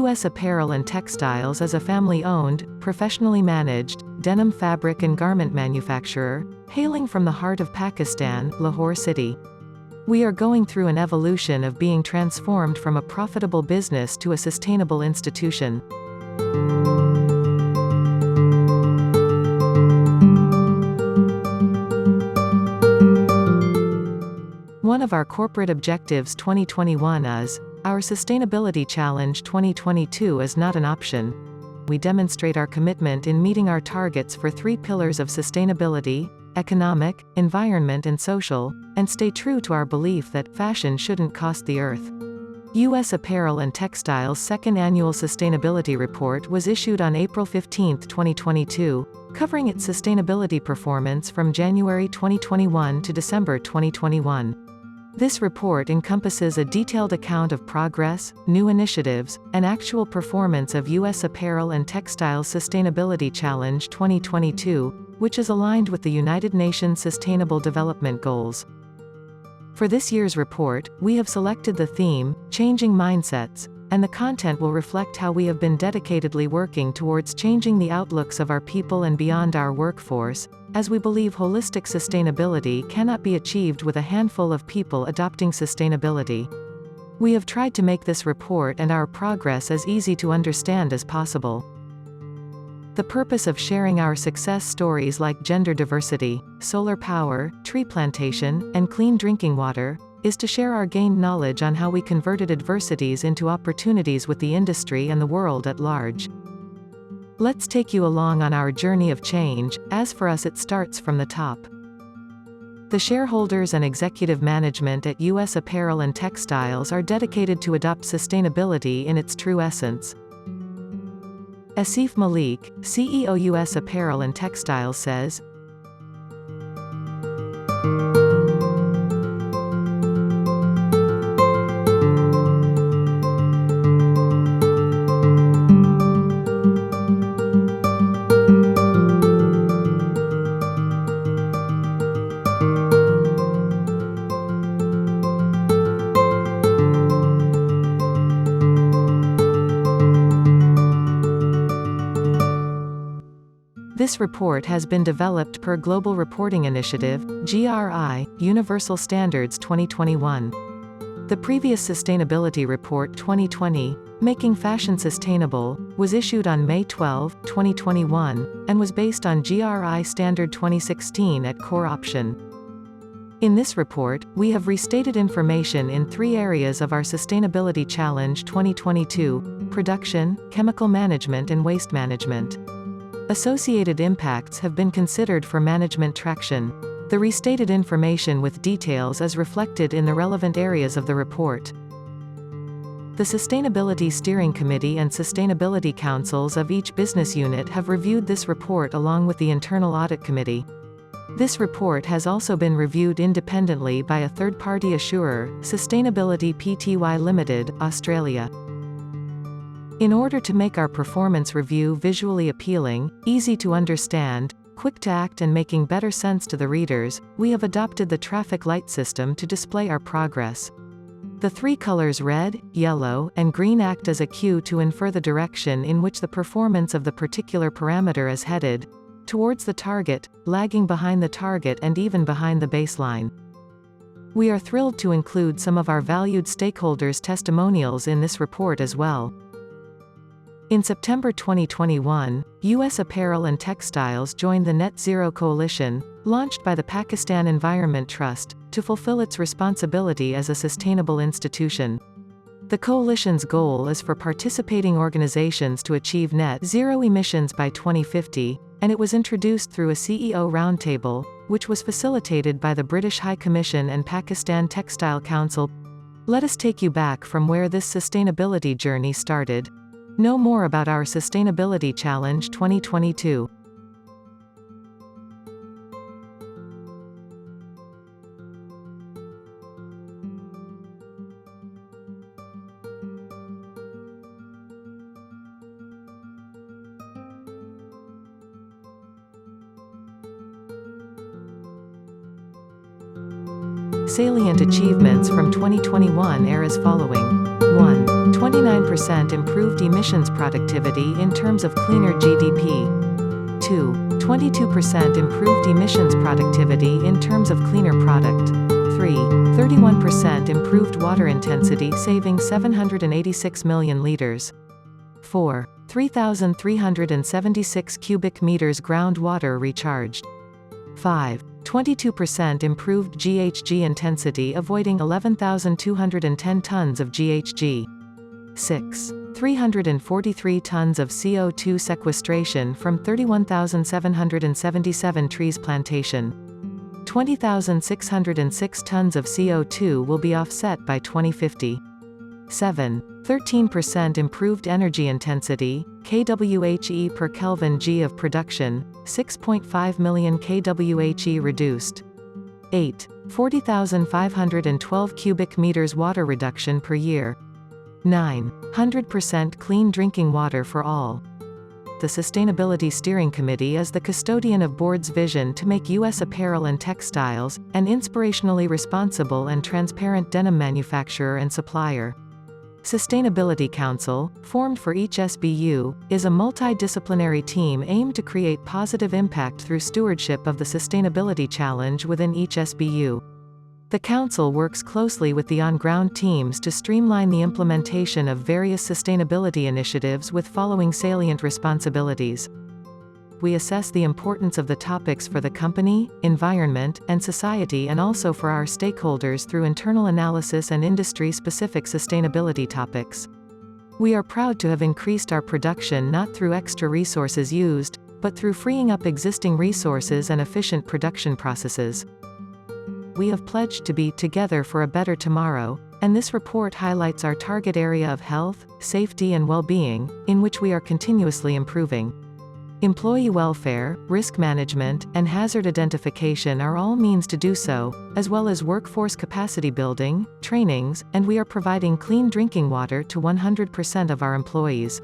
U.S. Apparel and Textiles is a family-owned, professionally managed, denim fabric and garment manufacturer, hailing from the heart of Pakistan, Lahore City. We are going through an evolution of being transformed from a profitable business to a sustainable institution. One of our corporate objectives 2021 is, our Sustainability Challenge 2022 is not an option. We demonstrate our commitment in meeting our targets for 3 pillars of sustainability, economic, environment and social, and stay true to our belief that fashion shouldn't cost the earth. U.S. Apparel and Textiles' second annual sustainability report was issued on April 15, 2022, covering its sustainability performance from January 2021 to December 2021. This report encompasses a detailed account of progress, new initiatives, and actual performance of U.S. Apparel and Textiles Sustainability Challenge 2022, which is aligned with the United Nations Sustainable Development Goals. For this year's report, we have selected the theme, Changing Mindsets, and the content will reflect how we have been dedicatedly working towards changing the outlooks of our people and beyond our workforce, as we believe holistic sustainability cannot be achieved with a handful of people adopting sustainability. We have tried to make this report and our progress as easy to understand as possible. The purpose of sharing our success stories like gender diversity, solar power, tree plantation, and clean drinking water, is to share our gained knowledge on how we converted adversities into opportunities with the industry and the world at large. Let's take you along on our journey of change, as for us it starts from the top. The shareholders and executive management at U.S. Apparel and Textiles are dedicated to adopt sustainability in its true essence. Asif Malik, CEO U.S. Apparel and Textiles says, this report has been developed per Global Reporting Initiative, GRI, Universal Standards 2021. The previous Sustainability Report 2020, Making Fashion Sustainable, was issued on May 12, 2021, and was based on GRI Standard 2016 at core option. In this report, we have restated information in 3 areas of our Sustainability Challenge 2022: production, chemical management and waste management. Associated impacts have been considered for management traction. The restated information with details is reflected in the relevant areas of the report. The Sustainability Steering Committee and Sustainability Councils of each business unit have reviewed this report along with the Internal Audit Committee. This report has also been reviewed independently by a third-party assurer, Sustainability Pty Limited, Australia. In order to make our performance review visually appealing, easy to understand, quick to act and making better sense to the readers, we have adopted the traffic light system to display our progress. The 3 colors red, yellow, and green act as a cue to infer the direction in which the performance of the particular parameter is headed, towards the target, lagging behind the target and even behind the baseline. We are thrilled to include some of our valued stakeholders' testimonials in this report as well. In September 2021, U.S. Apparel and Textiles joined the Net Zero Coalition, launched by the Pakistan Environment Trust, to fulfill its responsibility as a sustainable institution. The coalition's goal is for participating organizations to achieve net zero emissions by 2050, and it was introduced through a CEO roundtable, which was facilitated by the British High Commission and Pakistan Textile Council. Let us take you back from where this sustainability journey started. Know more about our Sustainability Challenge 2022. Salient achievements from 2021 are as following. 1. 29% improved emissions productivity in terms of cleaner GDP. 2. 22% improved emissions productivity in terms of cleaner product. 3. 31% improved water intensity, saving 786 million liters. 4. 3,376 cubic meters groundwater recharged. 5. 22% improved GHG intensity, avoiding 11,210 tons of GHG. 6. 343 tons of CO2 sequestration from 31,777 trees plantation. 20,606 tons of CO2 will be offset by 2050. 7. 13% improved energy intensity, kWhe per Kelvin G of production, 6.5 million kWhe reduced. 8. 40,512 cubic meters water reduction per year. 9. 100% clean drinking water for all. The Sustainability Steering Committee is the custodian of board's vision to make U.S. apparel and textiles an inspirationally responsible and transparent denim manufacturer and supplier. Sustainability Council, formed for each SBU, is a multidisciplinary team aimed to create positive impact through stewardship of the sustainability challenge within each SBU. The Council works closely with the on-ground teams to streamline the implementation of various sustainability initiatives with following salient responsibilities. We assess the importance of the topics for the company, environment, and society, and also for our stakeholders through internal analysis and industry-specific sustainability topics. We are proud to have increased our production not through extra resources used, but through freeing up existing resources and efficient production processes. We have pledged to be together for a better tomorrow, and this report highlights our target area of health, safety and well-being, in which we are continuously improving. Employee welfare, risk management, and hazard identification are all means to do so, as well as workforce capacity building, trainings, and we are providing clean drinking water to 100% of our employees.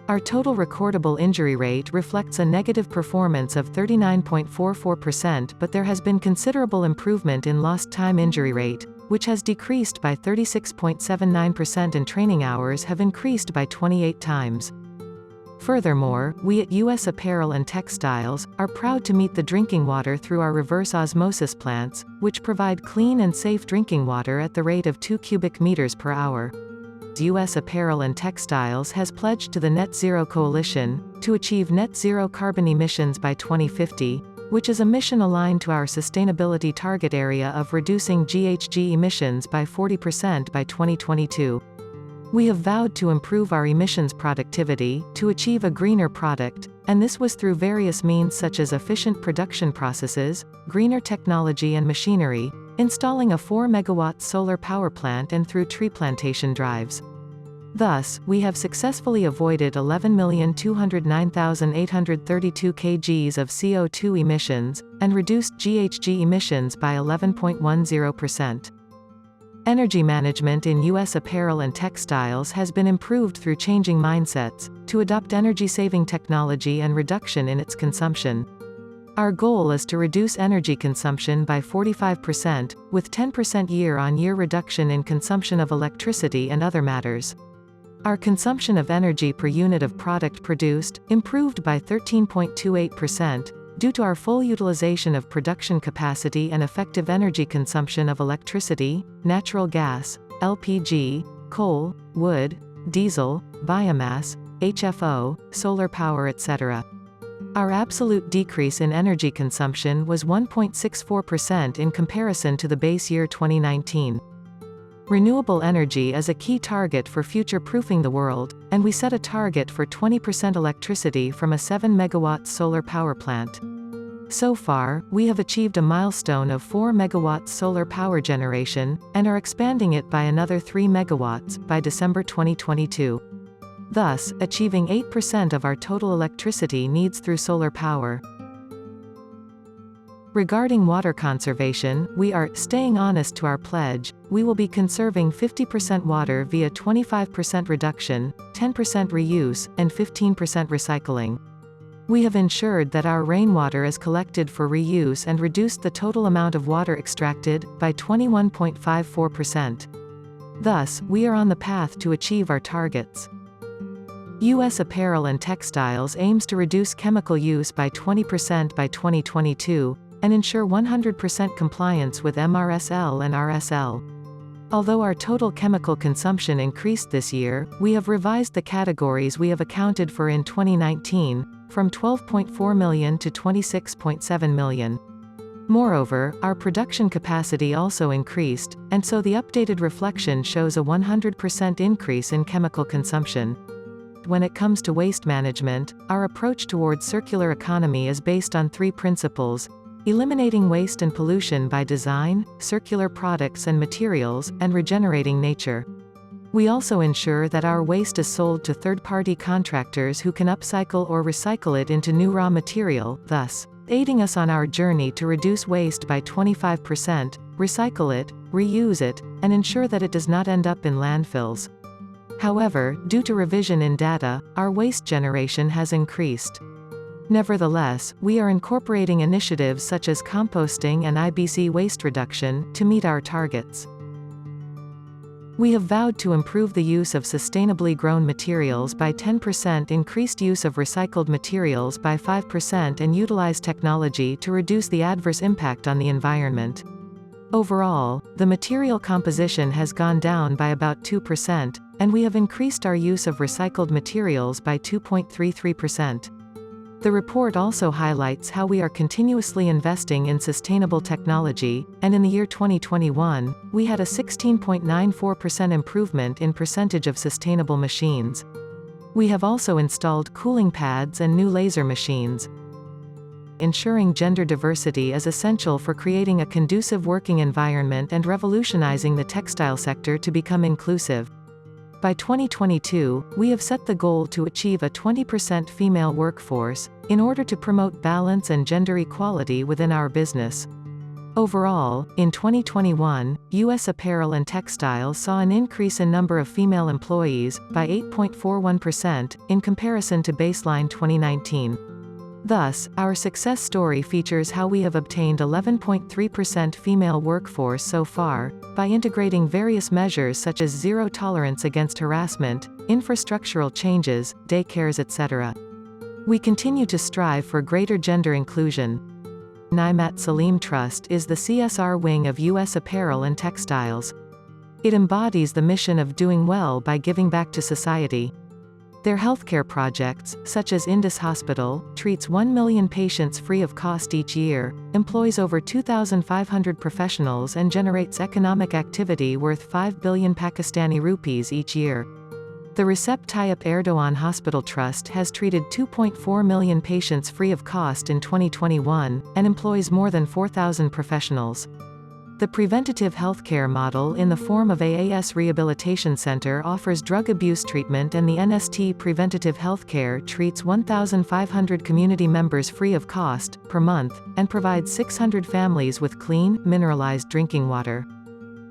Our total recordable injury rate reflects a negative performance of 39.44%, but there has been considerable improvement in lost time injury rate, which has decreased by 36.79%, and training hours have increased by 28 times. Furthermore, we at U.S. Apparel and Textiles are proud to meet the drinking water through our reverse osmosis plants, which provide clean and safe drinking water at the rate of 2 cubic meters per hour. U.S. Apparel and Textiles has pledged to the Net Zero Coalition to achieve net zero carbon emissions by 2050, which is a mission aligned to our sustainability target area of reducing GHG emissions by 40% by 2022. We have vowed to improve our emissions productivity to achieve a greener product, and this was through various means such as efficient production processes, greener technology and machinery, installing a 4-megawatt solar power plant, and through tree plantation drives. Thus, we have successfully avoided 11,209,832 kgs of CO2 emissions, and reduced GHG emissions by 11.10%. Energy management in U.S. Apparel and Textiles has been improved through changing mindsets, to adopt energy-saving technology and reduction in its consumption. Our goal is to reduce energy consumption by 45%, with 10% year-on-year reduction in consumption of electricity and other matters. Our consumption of energy per unit of product produced improved by 13.28%, due to our full utilization of production capacity and effective energy consumption of electricity, natural gas, LPG, coal, wood, diesel, biomass, HFO, solar power, etc. Our absolute decrease in energy consumption was 1.64% in comparison to the base year 2019. Renewable energy is a key target for future-proofing the world, and we set a target for 20% electricity from a 7-megawatt solar power plant. So far, we have achieved a milestone of 4 megawatts solar power generation, and are expanding it by another 3 megawatts by December 2022. Thus, achieving 8% of our total electricity needs through solar power. Regarding water conservation, we are staying honest to our pledge. We will be conserving 50% water via 25% reduction, 10% reuse, and 15% recycling. We have ensured that our rainwater is collected for reuse and reduced the total amount of water extracted by 21.54%. Thus, we are on the path to achieve our targets. U.S. Apparel and Textiles aims to reduce chemical use by 20% by 2022, and ensure 100% compliance with MRSL and RSL. Although our total chemical consumption increased this year, we have revised the categories we have accounted for in 2019, from 12.4 million to 26.7 million. Moreover, our production capacity also increased, and so the updated reflection shows a 100% increase in chemical consumption. When it comes to waste management, our approach towards circular economy is based on 3 principles: eliminating waste and pollution by design, circular products and materials, and regenerating nature. We also ensure that our waste is sold to third-party contractors who can upcycle or recycle it into new raw material, thus aiding us on our journey to reduce waste by 25%, recycle it, reuse it, and ensure that it does not end up in landfills. However, due to revision in data, our waste generation has increased. Nevertheless, we are incorporating initiatives such as composting and IBC waste reduction to meet our targets. We have vowed to improve the use of sustainably grown materials by 10%, increased use of recycled materials by 5%, and utilize technology to reduce the adverse impact on the environment. Overall, the material composition has gone down by about 2%, and we have increased our use of recycled materials by 2.33%. The report also highlights how we are continuously investing in sustainable technology, and in the year 2021, we had a 16.94% improvement in percentage of sustainable machines. We have also installed cooling pads and new laser machines. Ensuring gender diversity is essential for creating a conducive working environment and revolutionizing the textile sector to become inclusive. By 2022, we have set the goal to achieve a 20% female workforce, in order to promote balance and gender equality within our business. Overall, in 2021, U.S. Apparel and Textiles saw an increase in number of female employees, by 8.41%, in comparison to baseline 2019. Thus, our success story features how we have obtained 11.3% female workforce so far, by integrating various measures such as zero tolerance against harassment, infrastructural changes, daycares, etc. We continue to strive for greater gender inclusion. Nimat Salim Trust is the CSR wing of U.S. Apparel and Textiles. It embodies the mission of doing well by giving back to society. Their healthcare projects, such as Indus Hospital, treats 1 million patients free of cost each year, employs over 2,500 professionals and generates economic activity worth 5 billion Pakistani rupees each year. The Recep Tayyip Erdogan Hospital Trust has treated 2.4 million patients free of cost in 2021, and employs more than 4,000 professionals. The preventative healthcare model in the form of AAS Rehabilitation Center offers drug abuse treatment, and the NST Preventative Healthcare treats 1,500 community members free of cost, per month, and provides 600 families with clean, mineralized drinking water.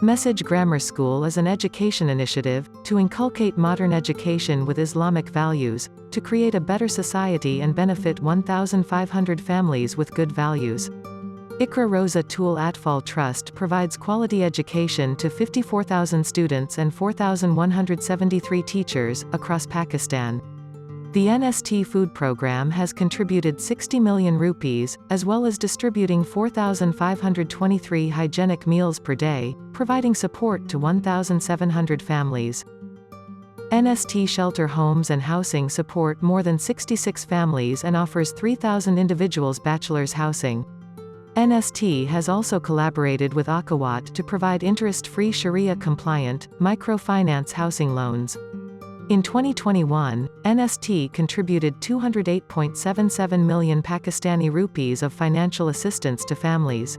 Message Grammar School is an education initiative, to inculcate modern education with Islamic values, to create a better society and benefit 1,500 families with good values. Ikra Rosa Tool Atfal Trust provides quality education to 54,000 students and 4,173 teachers, across Pakistan. The NST Food Program has contributed 60 million rupees, as well as distributing 4,523 hygienic meals per day, providing support to 1,700 families. NST Shelter Homes and Housing support more than 66 families and offers 3,000 individuals bachelor's housing. NST has also collaborated with Akawat to provide interest-free Sharia-compliant, microfinance housing loans. In 2021, NST contributed 208.77 million Pakistani rupees of financial assistance to families.